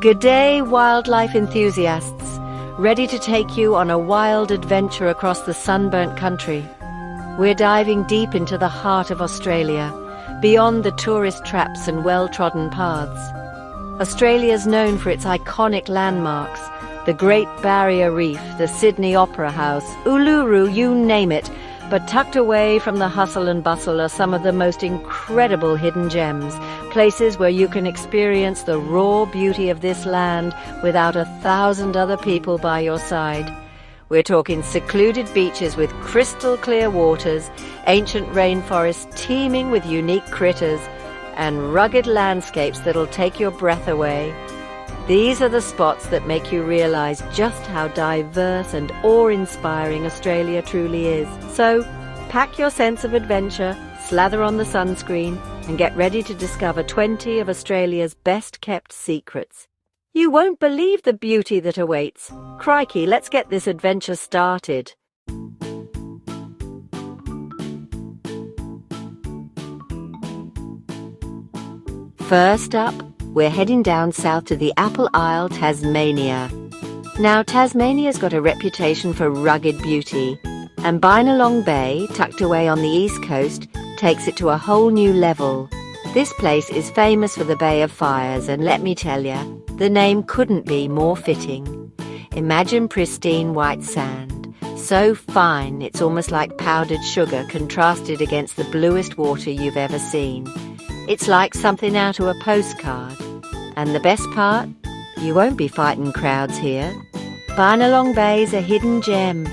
Good day, wildlife enthusiasts, ready to take you on a wild adventure across the sunburnt country. We're diving deep into the heart of Australia, beyond the tourist traps and well-trodden paths. Australia's known for its iconic landmarks, the Great Barrier Reef, the Sydney Opera House, Uluru, you name it, but tucked away from the hustle and bustle are some of the most incredible hidden gems, places where you can experience the raw beauty of this land without 1,000 other people by your side. We're talking secluded beaches with crystal clear waters, ancient rainforests teeming with unique critters, and rugged landscapes that'll take your breath away. These are the spots that make you realize just how diverse and awe-inspiring Australia truly is. So, pack your sense of adventure, slather on the sunscreen, and get ready to discover 20 of Australia's best-kept secrets. You won't believe the beauty that awaits. Crikey, let's get this adventure started. First up, we're heading down south to the Apple Isle, Tasmania. Now, Tasmania's got a reputation for rugged beauty, and Binalong Bay, tucked away on the east coast, takes it to a whole new level. This place is famous for the Bay of Fires, and let me tell you, the name couldn't be more fitting. Imagine pristine white sand, so fine it's almost like powdered sugar contrasted against the bluest water you've ever seen. It's like something out of a postcard. And the best part? You won't be fighting crowds here. Binalong Bay's a hidden gem,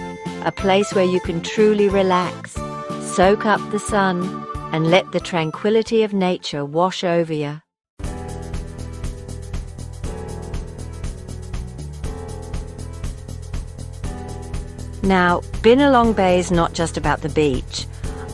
a place where you can truly relax, soak up the sun, and let the tranquility of nature wash over you. Now, Binalong Bay's not just about the beach.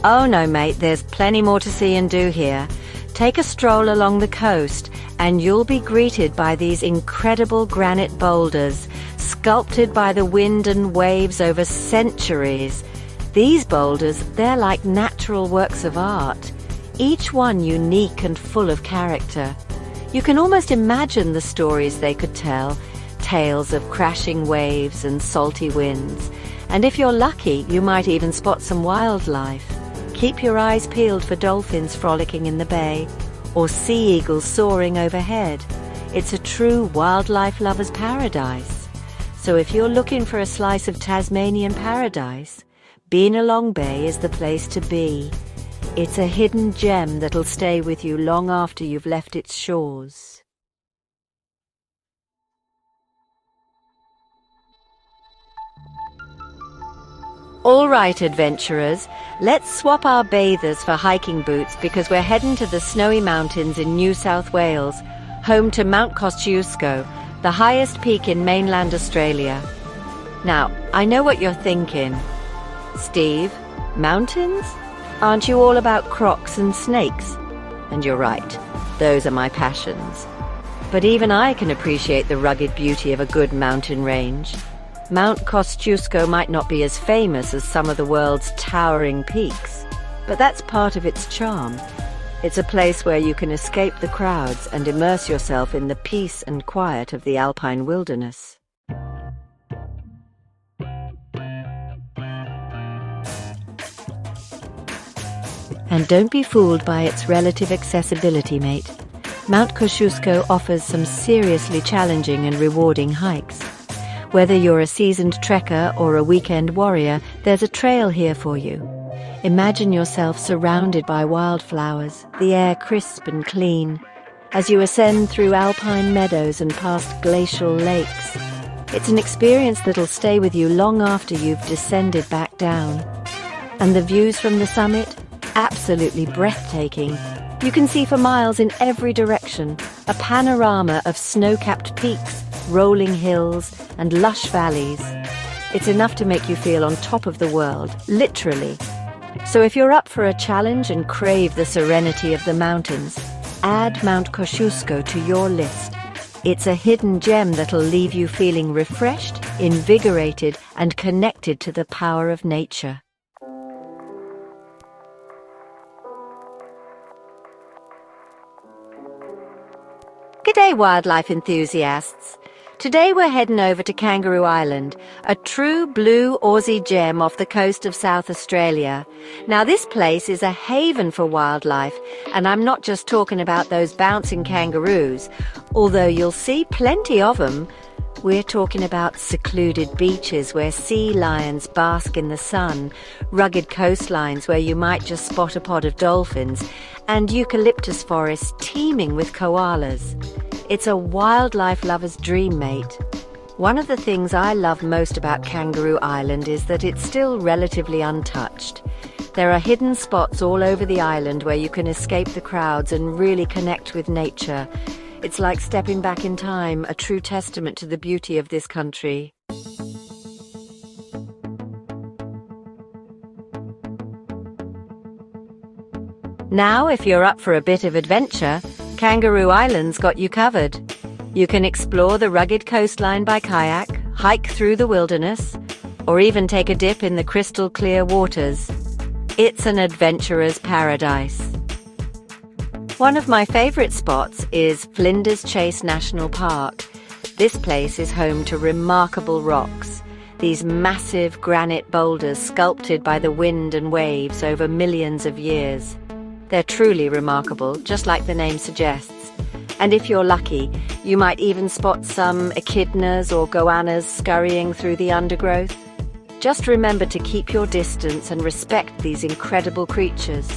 Oh no, mate, there's plenty more to see and do here. Take a stroll along the coast, and you'll be greeted by these incredible granite boulders, sculpted by the wind and waves over centuries. These boulders, they're like natural works of art, each one unique and full of character. You can almost imagine the stories they could tell, tales of crashing waves and salty winds. And if you're lucky, you might even spot some wildlife. Keep your eyes peeled for dolphins frolicking in the bay, or sea eagles soaring overhead. It's a true wildlife lover's paradise. So if you're looking for a slice of Tasmanian paradise, Binalong Bay is the place to be. It's a hidden gem that'll stay with you long after you've left its shores. All right, adventurers, let's swap our bathers for hiking boots because we're heading to the snowy mountains in New South Wales, home to Mount Kosciuszko, the highest peak in mainland Australia. Now, I know what you're thinking. Steve, mountains? Aren't you all about crocs and snakes? And you're right, those are my passions. But even I can appreciate the rugged beauty of a good mountain range. Mount Kosciuszko might not be as famous as some of the world's towering peaks, but that's part of its charm. It's a place where you can escape the crowds and immerse yourself in the peace and quiet of the alpine wilderness. And don't be fooled by its relative accessibility, mate. Mount Kosciuszko offers some seriously challenging and rewarding hikes. Whether you're a seasoned trekker or a weekend warrior, there's a trail here for you. Imagine yourself surrounded by wildflowers, the air crisp and clean, as you ascend through alpine meadows and past glacial lakes. It's an experience that'll stay with you long after you've descended back down. And the views from the summit? Absolutely breathtaking. You can see for miles in every direction, a panorama of snow-capped peaks, rolling hills, and lush valleys. It's enough to make you feel on top of the world, literally. So if you're up for a challenge and crave the serenity of the mountains, add Mount Kosciuszko to your list. It's a hidden gem that'll leave you feeling refreshed, invigorated, and connected to the power of nature. G'day wildlife enthusiasts. Today we're heading over to Kangaroo Island, a true blue Aussie gem off the coast of South Australia. Now this place is a haven for wildlife, and I'm not just talking about those bouncing kangaroos, although you'll see plenty of them. We're talking about secluded beaches where sea lions bask in the sun, rugged coastlines where you might just spot a pod of dolphins, and eucalyptus forests teeming with koalas. It's a wildlife lover's dream, mate. One of the things I love most about Kangaroo Island is that it's still relatively untouched. There are hidden spots all over the island where you can escape the crowds and really connect with nature. It's like stepping back in time, a true testament to the beauty of this country. Now, if you're up for a bit of adventure, Kangaroo Island's got you covered. You can explore the rugged coastline by kayak, hike through the wilderness, or even take a dip in the crystal clear waters. It's an adventurer's paradise. One of my favorite spots is Flinders Chase National Park. This place is home to remarkable rocks, these massive granite boulders sculpted by the wind and waves over millions of years. They're truly remarkable, just like the name suggests. And if you're lucky, you might even spot some echidnas or goannas scurrying through the undergrowth. Just remember to keep your distance and respect these incredible creatures.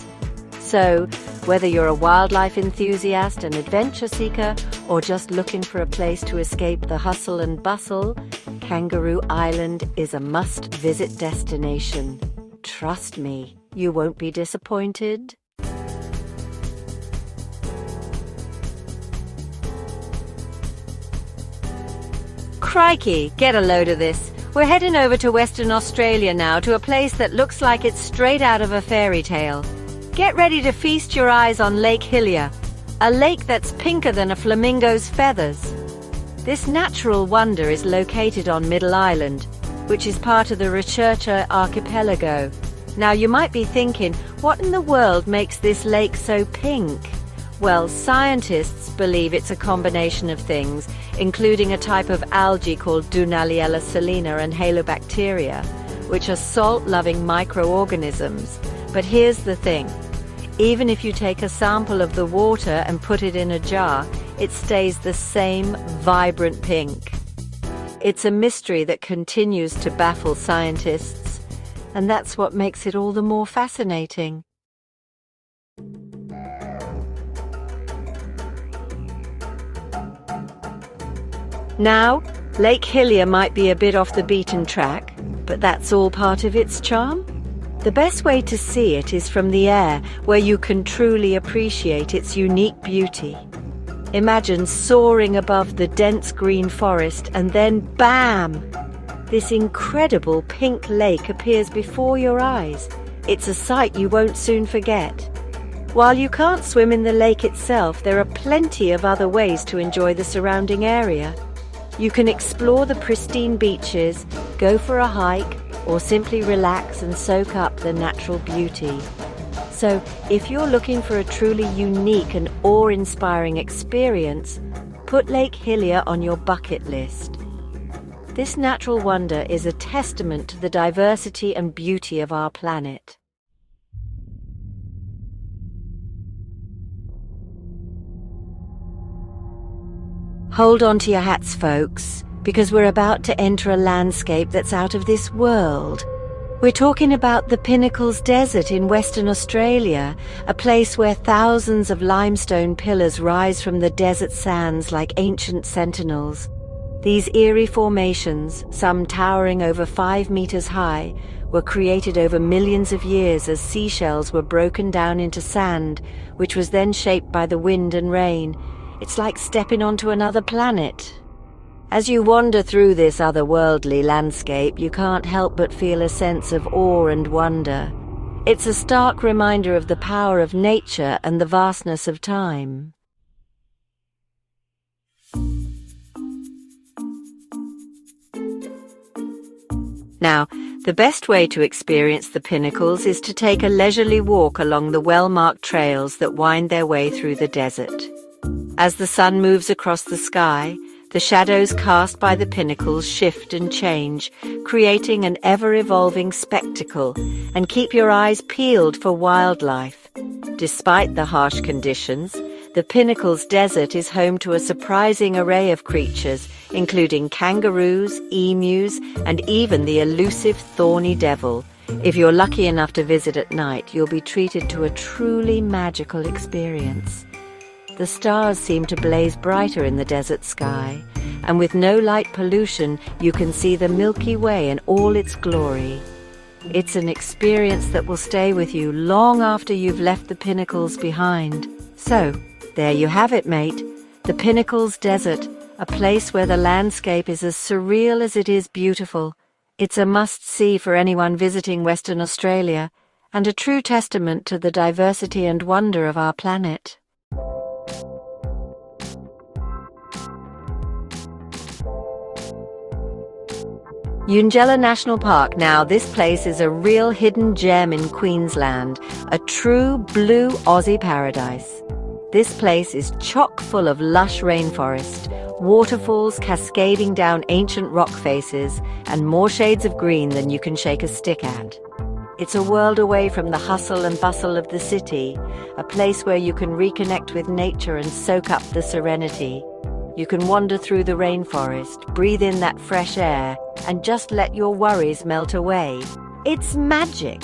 So, whether you're a wildlife enthusiast, an adventure seeker, or just looking for a place to escape the hustle and bustle, Kangaroo Island is a must-visit destination. Trust me, you won't be disappointed. Crikey, get a load of this. We're heading over to Western Australia now, to a place that looks like it's straight out of a fairy tale. Get ready to feast your eyes on Lake Hillier, a lake that's pinker than a flamingo's feathers. This natural wonder is located on Middle Island, which is part of the Recherche archipelago. Now you might be thinking, what in the world makes this lake so pink? Well, scientists believe it's a combination of things, including a type of algae called Dunaliella salina and halobacteria, which are salt-loving microorganisms. But here's the thing. Even if you take a sample of the water and put it in a jar, it stays the same vibrant pink. It's a mystery that continues to baffle scientists, and that's what makes it all the more fascinating. Now, Lake Hillier might be a bit off the beaten track, but that's all part of its charm. The best way to see it is from the air, where you can truly appreciate its unique beauty. Imagine soaring above the dense green forest and then BAM! This incredible pink lake appears before your eyes. It's a sight you won't soon forget. While you can't swim in the lake itself, there are plenty of other ways to enjoy the surrounding area. You can explore the pristine beaches, go for a hike, or simply relax and soak up the natural beauty. So, if you're looking for a truly unique and awe-inspiring experience, put Lake Hillier on your bucket list. This natural wonder is a testament to the diversity and beauty of our planet. Hold on to your hats, folks, because we're about to enter a landscape that's out of this world. We're talking about the Pinnacles Desert in Western Australia, a place where thousands of limestone pillars rise from the desert sands like ancient sentinels. These eerie formations, some towering over 5 meters high, were created over millions of years as seashells were broken down into sand, which was then shaped by the wind and rain. It's like stepping onto another planet. As you wander through this otherworldly landscape, you can't help but feel a sense of awe and wonder. It's a stark reminder of the power of nature and the vastness of time. Now, the best way to experience the Pinnacles is to take a leisurely walk along the well-marked trails that wind their way through the desert. As the sun moves across the sky, the shadows cast by the pinnacles shift and change, creating an ever-evolving spectacle, and keep your eyes peeled for wildlife. Despite the harsh conditions, the Pinnacles Desert is home to a surprising array of creatures, including kangaroos, emus, and even the elusive thorny devil. If you're lucky enough to visit at night, you'll be treated to a truly magical experience. The stars seem to blaze brighter in the desert sky, and with no light pollution, you can see the Milky Way in all its glory. It's an experience that will stay with you long after you've left the Pinnacles behind. So, there you have it, mate. The Pinnacles Desert, a place where the landscape is as surreal as it is beautiful. It's a must-see for anyone visiting Western Australia, and a true testament to the diversity and wonder of our planet. Unearthing National Park. Now, this place is a real hidden gem in Queensland, a true blue Aussie paradise. This place is chock full of lush rainforest, waterfalls cascading down ancient rock faces, and more shades of green than you can shake a stick at. It's a world away from the hustle and bustle of the city, a place where you can reconnect with nature and soak up the serenity. You can wander through the rainforest, breathe in that fresh air, and just let your worries melt away. It's magic!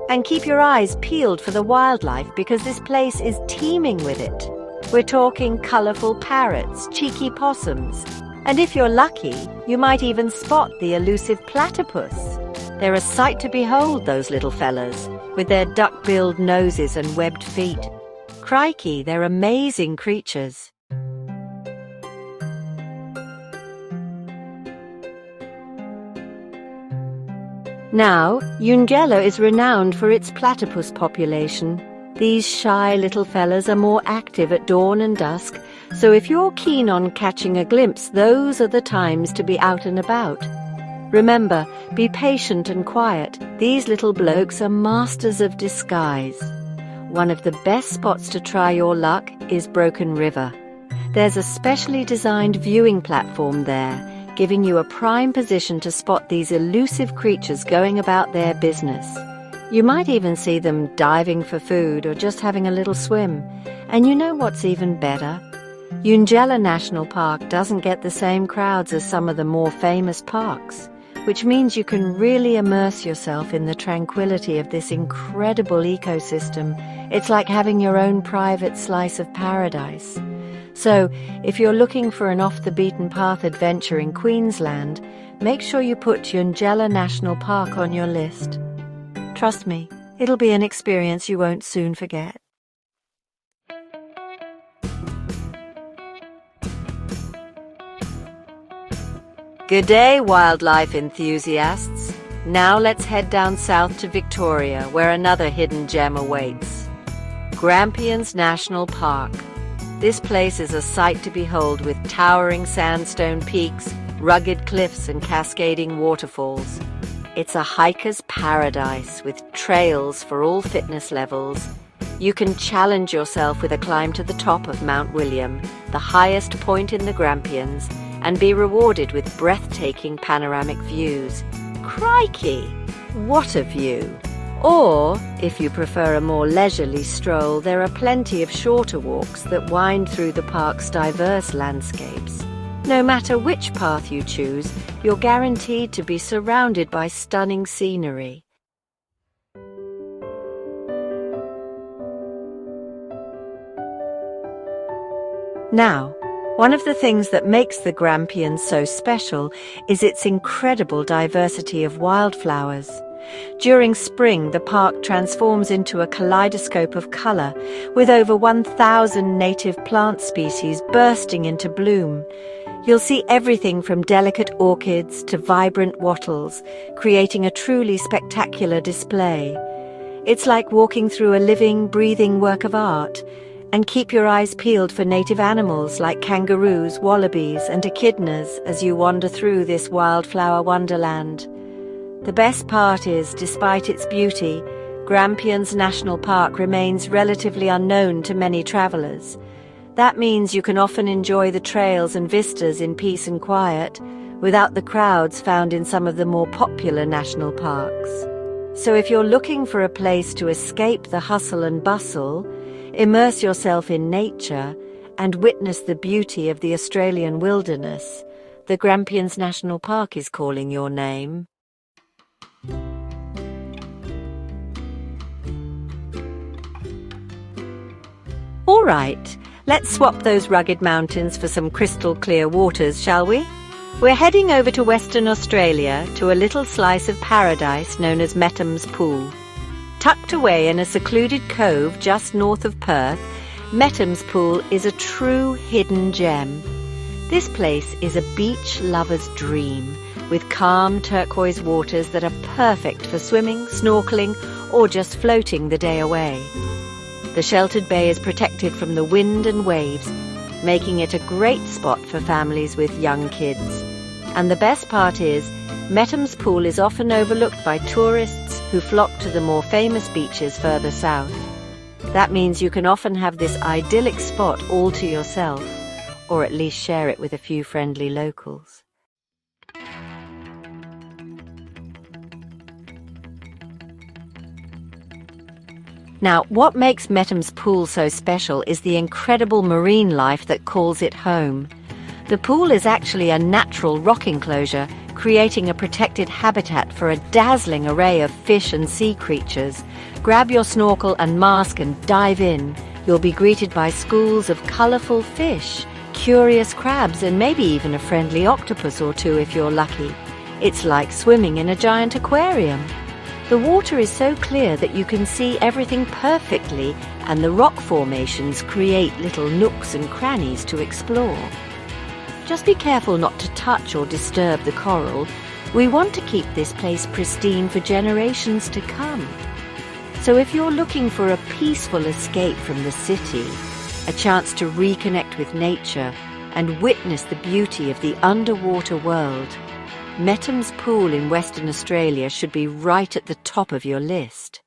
And keep your eyes peeled for the wildlife, because this place is teeming with it. We're talking colourful parrots, cheeky possums, and if you're lucky, you might even spot the elusive platypus. They're a sight to behold, those little fellas, with their duck-billed noses and webbed feet. Crikey, they're amazing creatures. Now, Unearthing is renowned for its platypus population. These shy little fellas are more active at dawn and dusk, so if you're keen on catching a glimpse, those are the times to be out and about. Remember, be patient and quiet. These little blokes are masters of disguise. One of the best spots to try your luck is Broken River. There's a specially designed viewing platform there, giving you a prime position to spot these elusive creatures going about their business. You might even see them diving for food or just having a little swim. And you know what's even better? Unearthing National Park doesn't get the same crowds as some of the more famous parks, which means you can really immerse yourself in the tranquility of this incredible ecosystem. It's like having your own private slice of paradise. So, if you're looking for an off-the-beaten-path adventure in Queensland, make sure you put Unearthing National Park on your list. Trust me, it'll be an experience you won't soon forget. Good day, wildlife enthusiasts. Now let's head down south to Victoria, where another hidden gem awaits. Grampians National Park. This place is a sight to behold, with towering sandstone peaks, rugged cliffs and cascading waterfalls. It's a hiker's paradise with trails for all fitness levels. You can challenge yourself with a climb to the top of Mount William, the highest point in the Grampians, and be rewarded with breathtaking panoramic views. Crikey! What a view! Or, if you prefer a more leisurely stroll, there are plenty of shorter walks that wind through the park's diverse landscapes. No matter which path you choose, you're guaranteed to be surrounded by stunning scenery. Now, one of the things that makes the Grampians so special is its incredible diversity of wildflowers. During spring, the park transforms into a kaleidoscope of color, with over 1,000 native plant species bursting into bloom. You'll see everything from delicate orchids to vibrant wattles, creating a truly spectacular display. It's like walking through a living, breathing work of art. And keep your eyes peeled for native animals like kangaroos, wallabies, and echidnas as you wander through this Wildflower Wonderland. The best part is, despite its beauty, Grampians National Park remains relatively unknown to many travellers. That means you can often enjoy the trails and vistas in peace and quiet, without the crowds found in some of the more popular national parks. So if you're looking for a place to escape the hustle and bustle, immerse yourself in nature, and witness the beauty of the Australian wilderness, the Grampians National Park is calling your name. All right, let's swap those rugged mountains for some crystal clear waters, shall we? We're heading over to Western Australia to a little slice of paradise known as Metham's Pool. Tucked away in a secluded cove just north of Perth, Metham's Pool is a true hidden gem. This place is a beach lover's dream, with calm turquoise waters that are perfect for swimming, snorkeling, or just floating the day away. The sheltered bay is protected from the wind and waves, making it a great spot for families with young kids. And the best part is, Metham's Pool is often overlooked by tourists who flock to the more famous beaches further south. That means you can often have this idyllic spot all to yourself, or at least share it with a few friendly locals. Now, what makes Metham's Pool so special is the incredible marine life that calls it home. The pool is actually a natural rock enclosure, creating a protected habitat for a dazzling array of fish and sea creatures. Grab your snorkel and mask and dive in. You'll be greeted by schools of colourful fish, curious crabs, and maybe even a friendly octopus or two if you're lucky. It's like swimming in a giant aquarium. The water is so clear that you can see everything perfectly, and the rock formations create little nooks and crannies to explore. Just be careful not to touch or disturb the coral. We want to keep this place pristine for generations to come. So if you're looking for a peaceful escape from the city, a chance to reconnect with nature and witness the beauty of the underwater world, Metham's Pool in Western Australia should be right at the top of your list.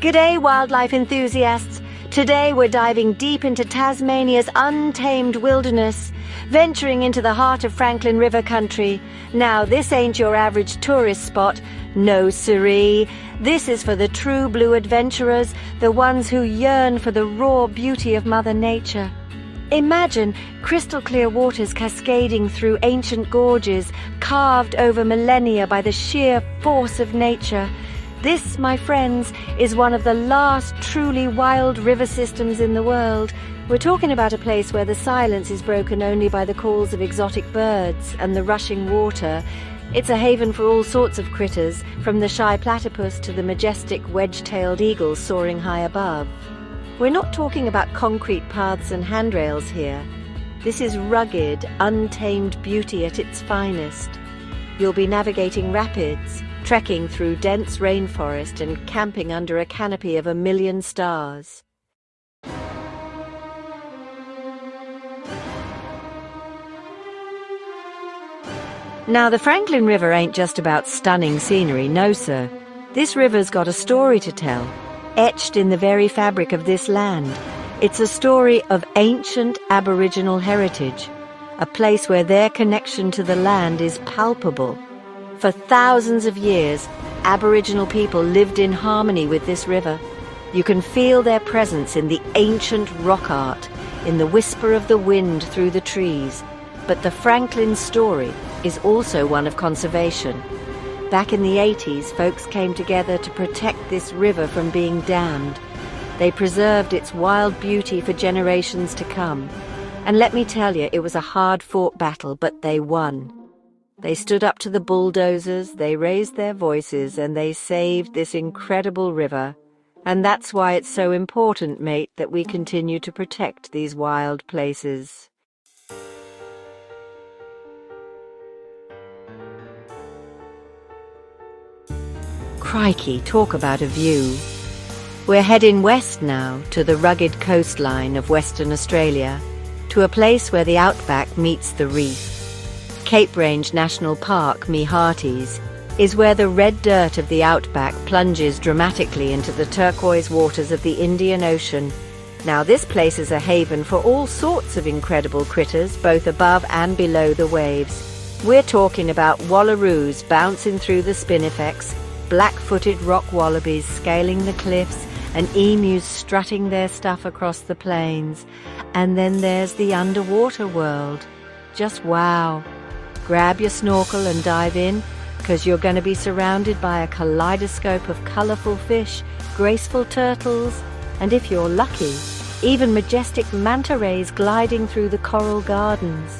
G'day, wildlife enthusiasts! Today we're diving deep into Tasmania's untamed wilderness, venturing into the heart of Franklin River country. Now, this ain't your average tourist spot. No siree. This is for the true blue adventurers, the ones who yearn for the raw beauty of Mother Nature. Imagine crystal clear waters cascading through ancient gorges, carved over millennia by the sheer force of nature. This, my friends, is one of the last truly wild river systems in the world. We're talking about a place where the silence is broken only by the calls of exotic birds and the rushing water. It's a haven for all sorts of critters, from the shy platypus to the majestic wedge-tailed eagles soaring high above. We're not talking about concrete paths and handrails here. This is rugged, untamed beauty at its finest. You'll be navigating rapids, trekking through dense rainforest, and camping under a canopy of 1,000,000 stars. Now, the Franklin River ain't just about stunning scenery, no sir. This river's got a story to tell, etched in the very fabric of this land. It's a story of ancient Aboriginal heritage, a place where their connection to the land is palpable. For thousands of years, Aboriginal people lived in harmony with this river. You can feel their presence in the ancient rock art, in the whisper of the wind through the trees. But the Franklin story is also one of conservation. Back in the 80s, folks came together to protect this river from being dammed. They preserved its wild beauty for generations to come. And let me tell you, it was a hard-fought battle, but they won. They stood up to the bulldozers, they raised their voices, and they saved this incredible river. And that's why it's so important, mate, that we continue to protect these wild places. Crikey, talk about a view. We're heading west now to the rugged coastline of Western Australia, to a place where the Outback meets the Reef. Cape Range National Park, me hearties, is where the red dirt of the Outback plunges dramatically into the turquoise waters of the Indian Ocean. Now, this place is a haven for all sorts of incredible critters, both above and below the waves. We're talking about wallaroos bouncing through the spinifex, black-footed rock wallabies scaling the cliffs, and emus strutting their stuff across the plains. And then there's the underwater world. Just wow. Grab your snorkel and dive in, because you're going to be surrounded by a kaleidoscope of colourful fish, graceful turtles, and if you're lucky, even majestic manta rays gliding through the coral gardens.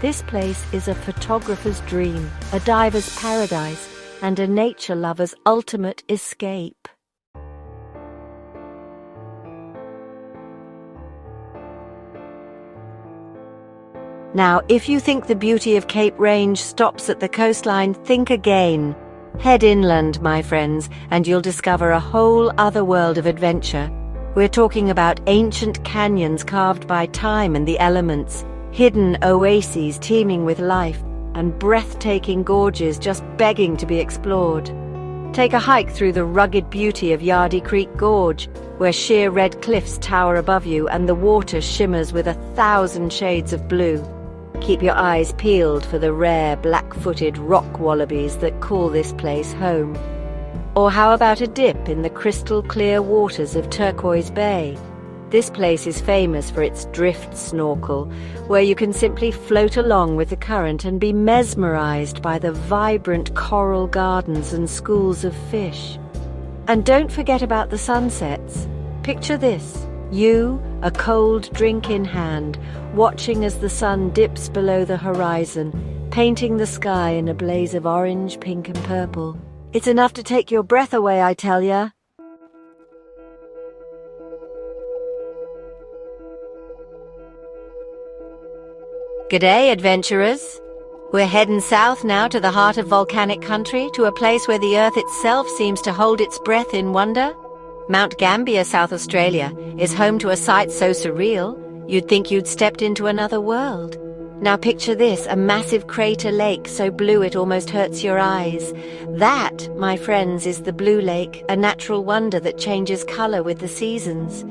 This place is a photographer's dream, a diver's paradise, and a nature lover's ultimate escape. Now, if you think the beauty of Cape Range stops at the coastline, think again. Head inland, my friends, and you'll discover a whole other world of adventure. We're talking about ancient canyons carved by time and the elements, hidden oases teeming with life, and breathtaking gorges just begging to be explored. Take a hike through the rugged beauty of Yardy Creek Gorge, where sheer red cliffs tower above you and the water shimmers with 1,000 shades of blue. Keep your eyes peeled for the rare black-footed rock wallabies that call this place home. Or how about a dip in the crystal-clear waters of Turquoise Bay? This place is famous for its drift snorkel, where you can simply float along with the current and be mesmerized by the vibrant coral gardens and schools of fish. And don't forget about the sunsets. Picture this. You, a cold drink in hand, watching as the sun dips below the horizon, painting the sky in a blaze of orange, pink and purple. It's enough to take your breath away, I tell ya. G'day, adventurers. We're heading south now to the heart of volcanic country, to a place where the earth itself seems to hold its breath in wonder. Mount Gambier, South Australia, is home to a sight so surreal, you'd think you'd stepped into another world. Now picture this, a massive crater lake so blue it almost hurts your eyes. That, my friends, is the Blue Lake, a natural wonder that changes colour with the seasons.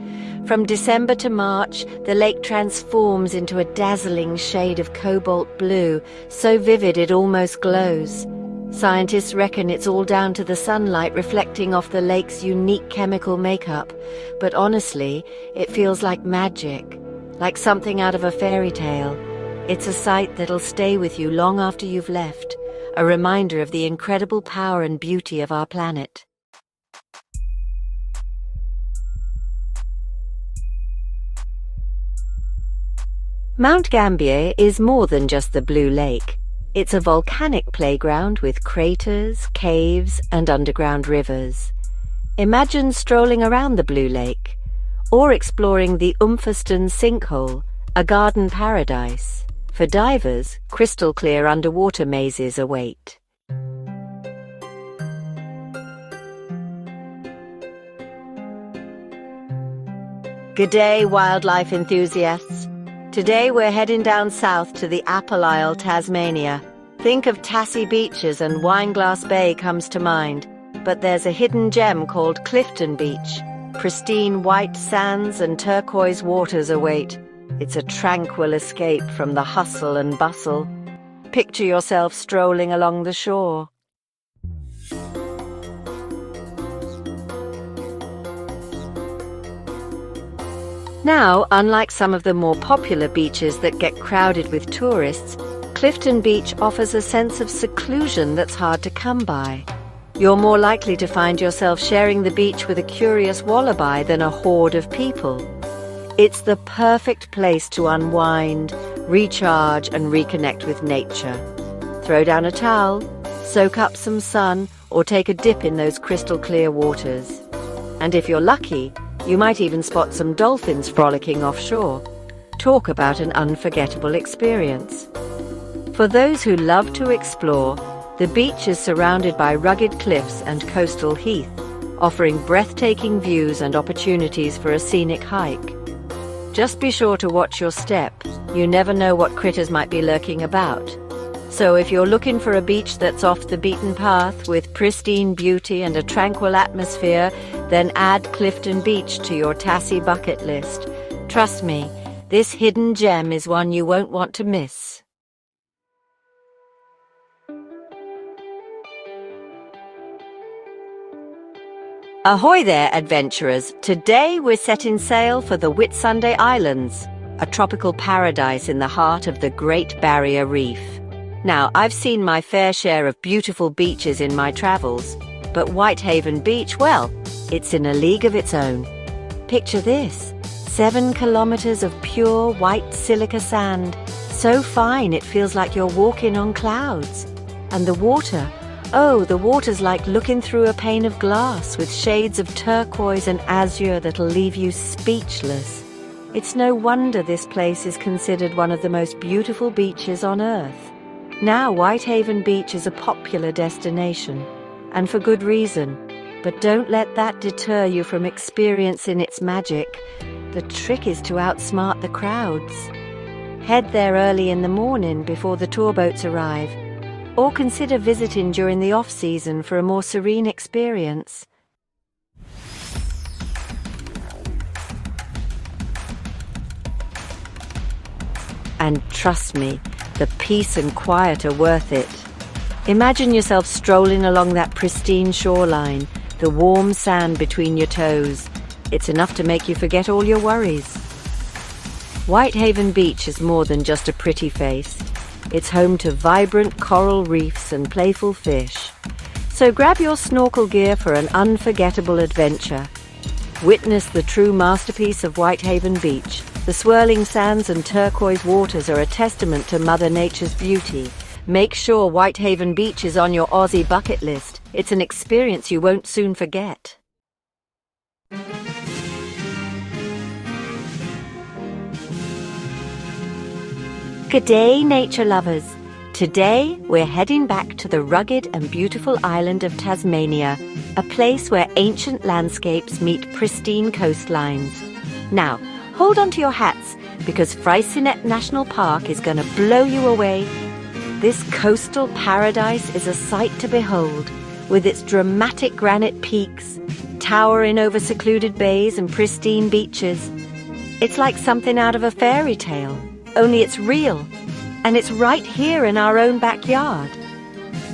From December to March, the lake transforms into a dazzling shade of cobalt blue, so vivid it almost glows. Scientists reckon it's all down to the sunlight reflecting off the lake's unique chemical makeup, but honestly, it feels like magic, like something out of a fairy tale. It's a sight that'll stay with you long after you've left, a reminder of the incredible power and beauty of our planet. Mount Gambier is more than just the Blue Lake. It's a volcanic playground with craters, caves, and underground rivers. Imagine strolling around the Blue Lake, or exploring the Umpherston Sinkhole, a garden paradise. For divers, crystal-clear underwater mazes await. G'day, wildlife enthusiasts. Today we're heading down south to the Apple Isle, Tasmania. Think of Tassie beaches and Wineglass Bay comes to mind, but there's a hidden gem called Clifton Beach. Pristine white sands and turquoise waters await. It's a tranquil escape from the hustle and bustle. Picture yourself strolling along the shore. Now, unlike some of the more popular beaches that get crowded with tourists, Clifton Beach offers a sense of seclusion that's hard to come by. You're more likely to find yourself sharing the beach with a curious wallaby than a horde of people. It's the perfect place to unwind, recharge, and reconnect with nature. Throw down a towel, soak up some sun, or take a dip in those crystal-clear waters. And if you're lucky, you might even spot some dolphins frolicking offshore. Talk about an unforgettable experience. For those who love to explore, the beach is surrounded by rugged cliffs and coastal heath, offering breathtaking views and opportunities for a scenic hike. Just be sure to watch your step. You never know what critters might be lurking about. So if you're looking for a beach that's off the beaten path with pristine beauty and a tranquil atmosphere, then add Clifton Beach to your Tassie bucket list. Trust me, this hidden gem is one you won't want to miss. Ahoy there, adventurers! Today we're setting sail for the Whitsunday Islands, a tropical paradise in the heart of the Great Barrier Reef. Now, I've seen my fair share of beautiful beaches in my travels, but Whitehaven Beach, well, it's in a league of its own. Picture this, 7 kilometers of pure white silica sand, so fine it feels like you're walking on clouds. And the water, oh, the water's like looking through a pane of glass with shades of turquoise and azure that'll leave you speechless. It's no wonder this place is considered one of the most beautiful beaches on Earth. Now, Whitehaven Beach is a popular destination, and for good reason. But don't let that deter you from experiencing its magic. The trick is to outsmart the crowds. Head there early in the morning before the tour boats arrive, or consider visiting during the off-season for a more serene experience. And trust me, the peace and quiet are worth it. Imagine yourself strolling along that pristine shoreline, the warm sand between your toes. It's enough to make you forget all your worries. Whitehaven Beach is more than just a pretty face. It's home to vibrant coral reefs and playful fish. So grab your snorkel gear for an unforgettable adventure. Witness the true masterpiece of Whitehaven Beach. The swirling sands and turquoise waters are a testament to Mother Nature's beauty. Make sure Whitehaven Beach is on your Aussie bucket list. It's an experience you won't soon forget. Good day, nature lovers. Today, we're heading back to the rugged and beautiful island of Tasmania, a place where ancient landscapes meet pristine coastlines. Now, hold on to your hats, because Freycinet National Park is going to blow you away. This coastal paradise is a sight to behold, with its dramatic granite peaks, towering over secluded bays and pristine beaches. It's like something out of a fairy tale, only it's real, and it's right here in our own backyard.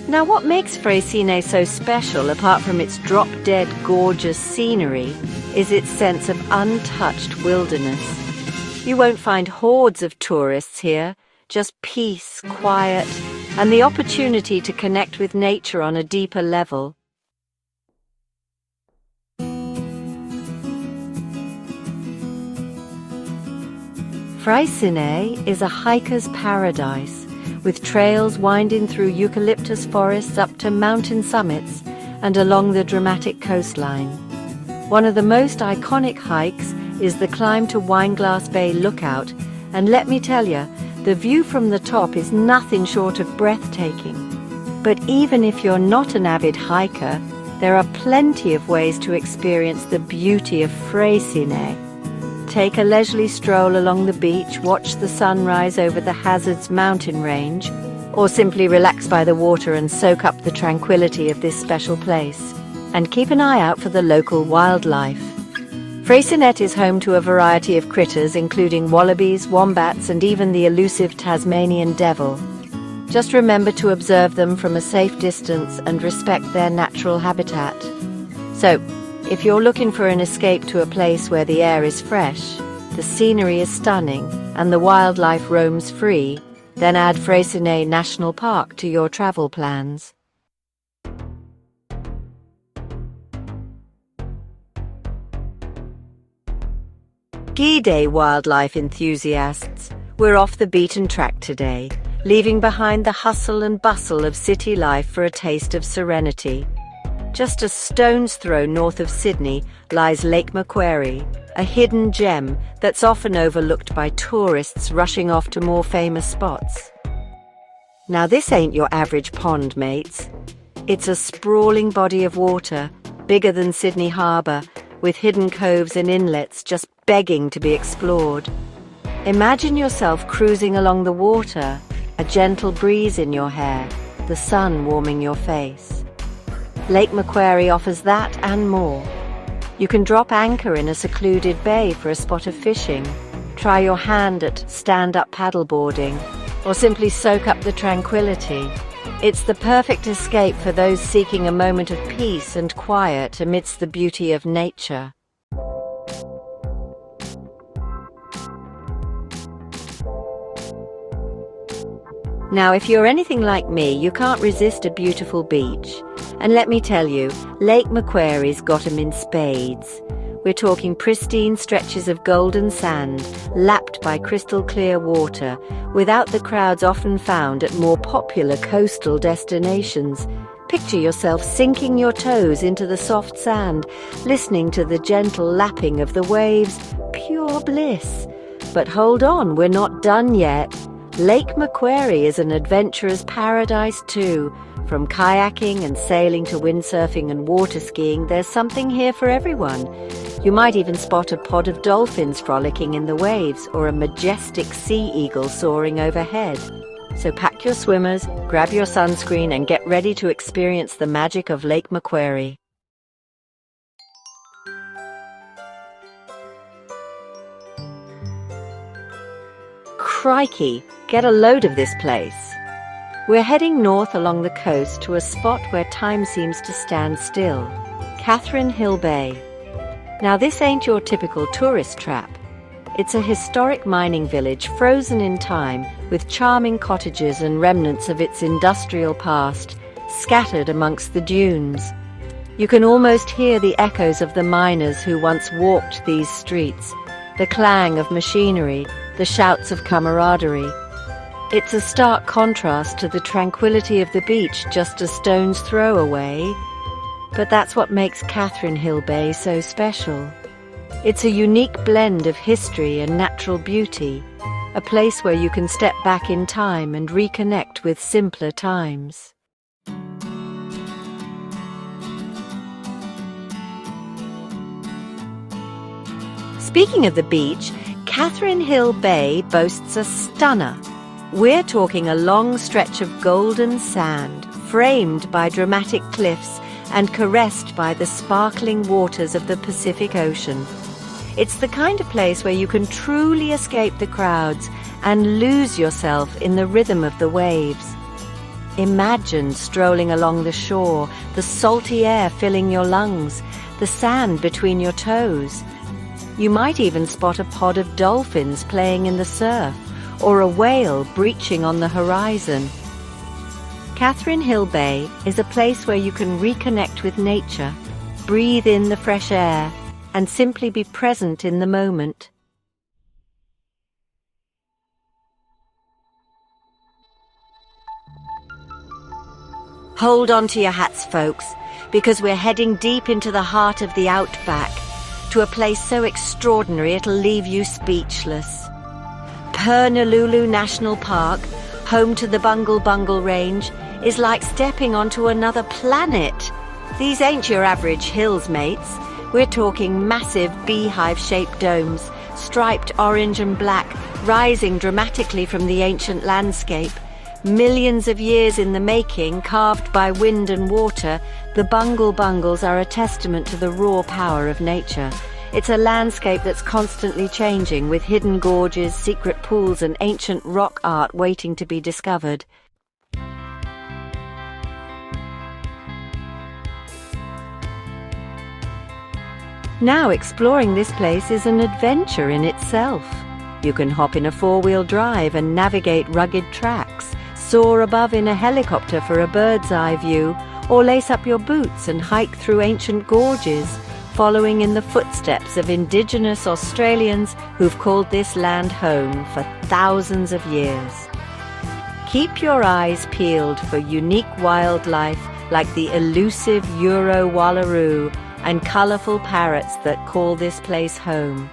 Now, what makes Freycinet so special, apart from its drop-dead gorgeous scenery, is its sense of untouched wilderness. You won't find hordes of tourists here, just peace, quiet, and the opportunity to connect with nature on a deeper level. Freycinet is a hiker's paradise, with trails winding through eucalyptus forests up to mountain summits and along the dramatic coastline. One of the most iconic hikes is the climb to Wineglass Bay Lookout, and let me tell you, the view from the top is nothing short of breathtaking. But even if you're not an avid hiker, there are plenty of ways to experience the beauty of Freycinet. Take a leisurely stroll along the beach, watch the sunrise over the Hazards mountain range, or simply relax by the water and soak up the tranquility of this special place. And keep an eye out for the local wildlife. Freycinet is home to a variety of critters, including wallabies, wombats, and even the elusive Tasmanian devil. Just remember to observe them from a safe distance and respect their natural habitat. So, if you're looking for an escape to a place where the air is fresh, the scenery is stunning, and the wildlife roams free, then add Freycinet National Park to your travel plans. G'day, wildlife enthusiasts. We're off the beaten track today, leaving behind the hustle and bustle of city life for a taste of serenity. Just a stone's throw north of Sydney lies Lake Macquarie, a hidden gem that's often overlooked by tourists rushing off to more famous spots. Now, this ain't your average pond, mates. It's a sprawling body of water, bigger than Sydney Harbour, with hidden coves and inlets just begging to be explored. Imagine yourself cruising along the water, a gentle breeze in your hair, the sun warming your face. Lake Macquarie offers that and more. You can drop anchor in a secluded bay for a spot of fishing, try your hand at stand-up paddleboarding, or simply soak up the tranquility. It's the perfect escape for those seeking a moment of peace and quiet amidst the beauty of nature. Now, if you're anything like me, you can't resist a beautiful beach. And let me tell you, Lake Macquarie's got 'em in spades. We're talking pristine stretches of golden sand, lapped by crystal clear water, without the crowds often found at more popular coastal destinations. Picture yourself sinking your toes into the soft sand, listening to the gentle lapping of the waves. Pure bliss. But hold on, we're not done yet. Lake Macquarie is an adventurer's paradise too. From kayaking and sailing to windsurfing and water skiing, there's something here for everyone. You might even spot a pod of dolphins frolicking in the waves or a majestic sea eagle soaring overhead. So pack your swimmers, grab your sunscreen, and get ready to experience the magic of Lake Macquarie. Crikey, get a load of this place. We're heading north along the coast to a spot where time seems to stand still, Catherine Hill Bay. Now, this ain't your typical tourist trap. It's a historic mining village frozen in time, with charming cottages and remnants of its industrial past scattered amongst the dunes. You can almost hear the echoes of the miners who once walked these streets, the clang of machinery, the shouts of camaraderie. It's a stark contrast to the tranquility of the beach just a stone's throw away. But that's what makes Catherine Hill Bay so special. It's a unique blend of history and natural beauty, a place where you can step back in time and reconnect with simpler times. Speaking of the beach, Catherine Hill Bay boasts a stunner. We're talking a long stretch of golden sand, framed by dramatic cliffs and caressed by the sparkling waters of the Pacific Ocean. It's the kind of place where you can truly escape the crowds and lose yourself in the rhythm of the waves. Imagine strolling along the shore, the salty air filling your lungs, the sand between your toes. You might even spot a pod of dolphins playing in the surf, or a whale breaching on the horizon. Catherine Hill Bay is a place where you can reconnect with nature, breathe in the fresh air, and simply be present in the moment. Hold on to your hats, folks, because we're heading deep into the heart of the Outback, to a place so extraordinary it'll leave you speechless. Purnululu National Park, home to the Bungle Bungle Range, is like stepping onto another planet. These ain't your average hills, mates. We're talking massive beehive-shaped domes, striped orange and black, rising dramatically from the ancient landscape. Millions of years in the making, carved by wind and water, the Bungle Bungles are a testament to the raw power of nature. It's a landscape that's constantly changing, with hidden gorges, secret pools, and ancient rock art waiting to be discovered. Now, exploring this place is an adventure in itself. You can hop in a four-wheel drive and navigate rugged tracks, soar above in a helicopter for a bird's-eye view, or lace up your boots and hike through ancient gorges, following in the footsteps of indigenous Australians who've called this land home for thousands of years. Keep your eyes peeled for unique wildlife like the elusive Euro wallaroo and colourful parrots that call this place home.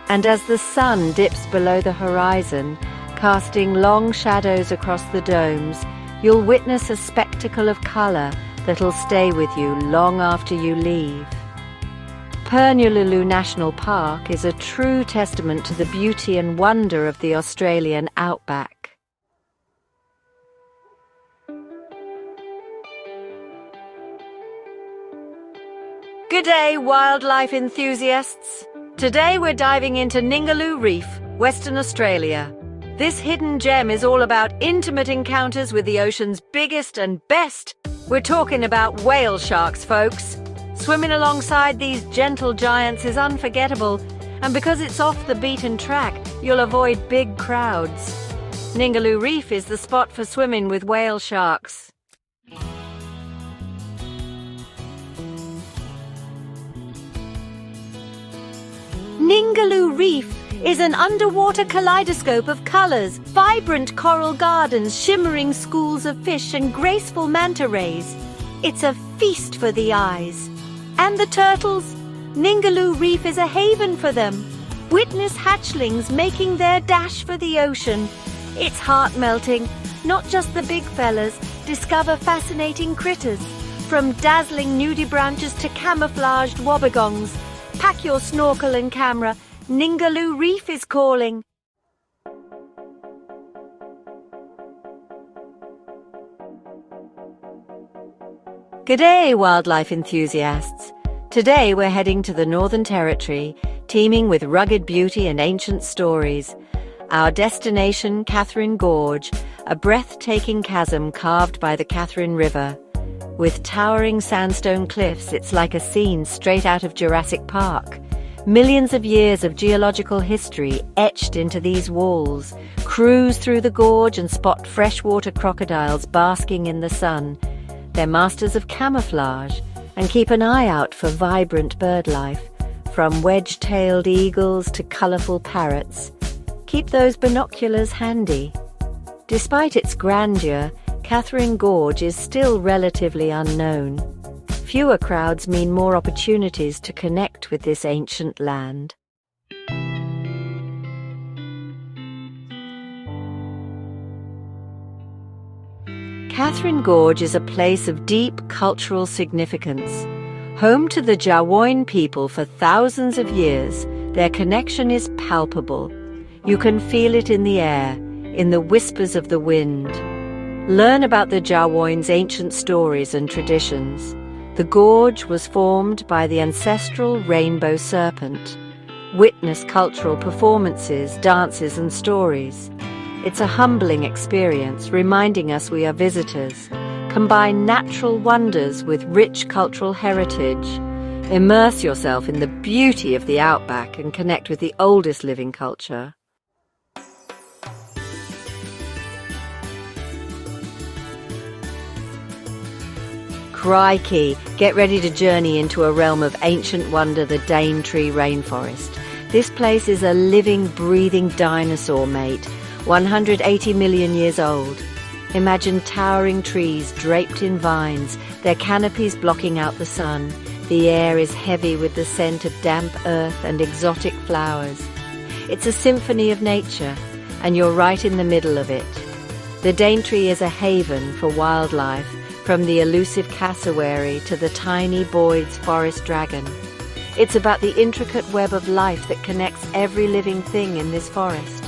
And as the sun dips below the horizon, casting long shadows across the domes, you'll witness a spectacle of colour that'll stay with you long after you leave. Purnululu National Park is a true testament to the beauty and wonder of the Australian outback. G'day, wildlife enthusiasts! Today we're diving into Ningaloo Reef, Western Australia. This hidden gem is all about intimate encounters with the ocean's biggest and best. We're talking about whale sharks, folks. Swimming alongside these gentle giants is unforgettable, and because it's off the beaten track, you'll avoid big crowds. Ningaloo Reef is the spot for swimming with whale sharks. Ningaloo Reef is an underwater kaleidoscope of colors, vibrant coral gardens, shimmering schools of fish and graceful manta rays. It's a feast for the eyes. And the turtles? Ningaloo Reef is a haven for them. Witness hatchlings making their dash for the ocean. It's heart-melting. Not just the big fellas. Discover fascinating critters. From dazzling nudibranches to camouflaged wobbegongs. Pack your snorkel and camera. Ningaloo Reef is calling. G'day, wildlife enthusiasts. Today we're heading to the Northern Territory, teeming with rugged beauty and ancient stories. Our destination, Katherine Gorge, a breathtaking chasm carved by the Katherine River. With towering sandstone cliffs, it's like a scene straight out of Jurassic Park. Millions of years of geological history etched into these walls. Cruise through the gorge and spot freshwater crocodiles basking in the sun. They're masters of camouflage and keep an eye out for vibrant bird life, from wedge-tailed eagles to colourful parrots. Keep those binoculars handy. Despite its grandeur, Katherine Gorge is still relatively unknown. Fewer crowds mean more opportunities to connect with this ancient land. Katherine Gorge is a place of deep cultural significance. Home to the Jawoyn people for thousands of years, their connection is palpable. You can feel it in the air, in the whispers of the wind. Learn about the Jawoyn's ancient stories and traditions. The gorge was formed by the ancestral rainbow serpent. Witness cultural performances, dances and stories. It's a humbling experience, reminding us we are visitors. Combine natural wonders with rich cultural heritage. Immerse yourself in the beauty of the Outback and connect with the oldest living culture. Crikey! Get ready to journey into a realm of ancient wonder, the Daintree Rainforest. This place is a living, breathing dinosaur, mate, 180 million years old. Imagine towering trees draped in vines, their canopies blocking out the sun. The air is heavy with the scent of damp earth and exotic flowers. It's a symphony of nature, and you're right in the middle of it. The Daintree is a haven for wildlife, from the elusive cassowary to the tiny Boyd's forest dragon. It's about the intricate web of life that connects every living thing in this forest.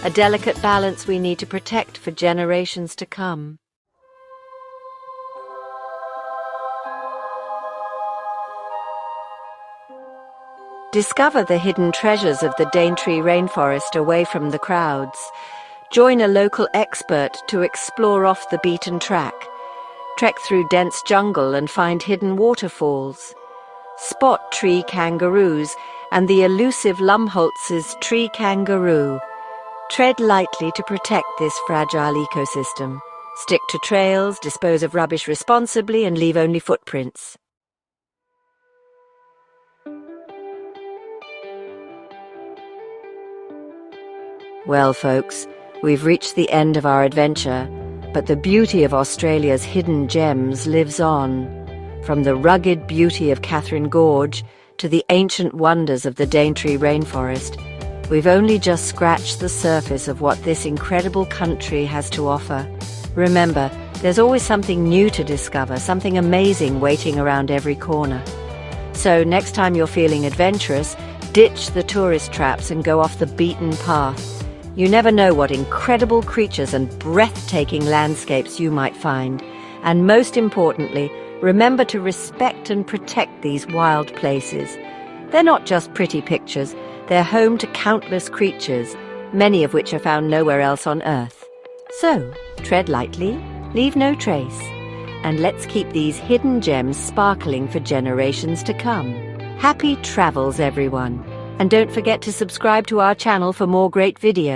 A delicate balance we need to protect for generations to come. Discover the hidden treasures of the Daintree Rainforest away from the crowds. Join a local expert to explore off the beaten track. Trek through dense jungle and find hidden waterfalls. Spot tree kangaroos and the elusive Lumholtz's tree kangaroo. Tread lightly to protect this fragile ecosystem. Stick to trails, dispose of rubbish responsibly, and leave only footprints. Well, folks, we've reached the end of our adventure. But the beauty of Australia's hidden gems lives on. From the rugged beauty of Katherine Gorge to the ancient wonders of the Daintree Rainforest, we've only just scratched the surface of what this incredible country has to offer. Remember, there's always something new to discover, something amazing waiting around every corner. So next time you're feeling adventurous, ditch the tourist traps and go off the beaten path. You never know what incredible creatures and breathtaking landscapes you might find. And most importantly, Remember to respect and protect these wild places. They're not just pretty pictures, they're home to countless creatures, many of which are found nowhere else on Earth. So, tread lightly, leave no trace, and let's keep these hidden gems sparkling for generations to come. Happy travels, everyone! And don't forget to subscribe to our channel for more great videos.